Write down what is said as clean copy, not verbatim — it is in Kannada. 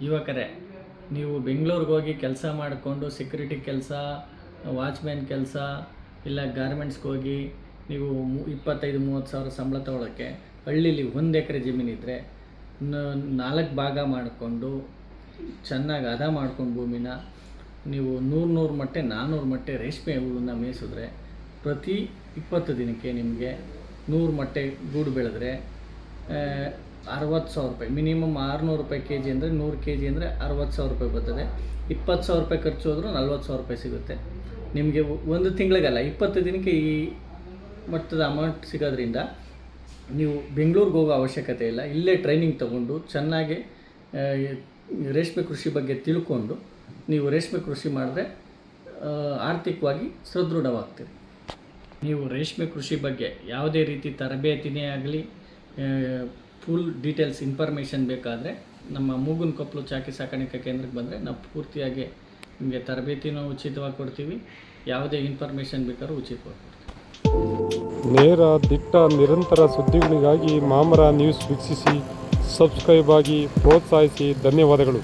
ಯುವಕರೇ, ನೀವು ಬೆಂಗಳೂರಿಗೆ ಹೋಗಿ ಕೆಲಸ ಮಾಡಿಕೊಂಡು ಸೆಕ್ಯೂರಿಟಿ ಕೆಲಸ, ವಾಚ್ಮ್ಯಾನ್ ಕೆಲಸ, ಇಲ್ಲ ಗಾರ್ಮೆಂಟ್ಸ್ಗೆ ಹೋಗಿ ನೀವು 25-30 ಸಾವಿರ ಸಂಬಳ ತೊಗೊಳಕ್ಕೆ ಹಳ್ಳೀಲಿ 1 ಎಕರೆ ಜಮೀನಿದ್ದರೆ 4 ಭಾಗ ಮಾಡಿಕೊಂಡು ಚೆನ್ನಾಗಿ ಹದ ಮಾಡ್ಕೊಂಡು ಭೂಮಿನ ನೀವು 100 ಮಟ್ಟೆ 400 ಮಟ್ಟೆ ರೇಷ್ಮೆ ಹುಳನ್ನ ಮೇಯಿಸಿದ್ರೆ ಪ್ರತಿ 20 ದಿನಕ್ಕೆ ನಿಮಗೆ 100 ಮಟ್ಟೆ ಗೂಡು ಬೆಳೆದ್ರೆ 60,000 ರೂಪಾಯಿ, ಮಿನಿಮಮ್ 600 ರೂಪಾಯಿ ಕೆ ಜಿ ಅಂದರೆ 100 ಕೆ ಜಿ ಅಂದರೆ 60,000 ರೂಪಾಯಿ ಬರ್ತದೆ. 20,000 ರೂಪಾಯಿ ಖರ್ಚು ಹೋದರೂ 40,000 ರೂಪಾಯಿ ಸಿಗುತ್ತೆ ನಿಮಗೆ. ಒಂದು ತಿಂಗಳಿಗಲ್ಲ, 20 ದಿನಕ್ಕೆ ಈ ಮಟ್ಟದ ಅಮೌಂಟ್ ಸಿಗೋದ್ರಿಂದ ನೀವು ಬೆಂಗಳೂರಿಗೆ ಹೋಗೋ ಅವಶ್ಯಕತೆ ಇಲ್ಲ. ಇಲ್ಲೇ ಟ್ರೈನಿಂಗ್ ತೊಗೊಂಡು ಚೆನ್ನಾಗಿ ರೇಷ್ಮೆ ಕೃಷಿ ಬಗ್ಗೆ ತಿಳ್ಕೊಂಡು ನೀವು ರೇಷ್ಮೆ ಕೃಷಿ ಮಾಡಿದ್ರೆ ಆರ್ಥಿಕವಾಗಿ ಸದೃಢವಾಗ್ತೀರಿ. ನೀವು ರೇಷ್ಮೆ ಕೃಷಿ ಬಗ್ಗೆ ಯಾವುದೇ ರೀತಿ ತರಬೇತಿನೇ ಆಗಲಿ, ಫುಲ್ ಡೀಟೇಲ್ಸ್ ಇನ್ಫಾರ್ಮೇಷನ್ ಬೇಕಾದರೆ ನಮ್ಮ ಮೂಗನಕೊಪ್ಪಲು ಚಾಕಿ ಸಾಕಾಣಿಕೆ ಕೇಂದ್ರಕ್ಕೆ ಬಂದರೆ ನಾವು ಪೂರ್ತಿಯಾಗಿ ನಿಮಗೆ ತರಬೇತಿನೂ ಉಚಿತವಾಗಿ ಕೊಡ್ತೀವಿ. ಯಾವುದೇ ಇನ್ಫಾರ್ಮೇಷನ್ ಬೇಕಾದ್ರೂ ಉಚಿತವಾಗಿ ಕೊಡ್ತೀವಿ. ನೇರ, ದಿಟ್ಟ, ನಿರಂತರ ಸುದ್ದಿಗಳಿಗಾಗಿ ಮಾಮರ ನ್ಯೂಸ್ ವೀಕ್ಷಿಸಿ, ಸಬ್ಸ್ಕ್ರೈಬ್ ಆಗಿ, ಪ್ರೋತ್ಸಾಹಿಸಿ. ಧನ್ಯವಾದಗಳು.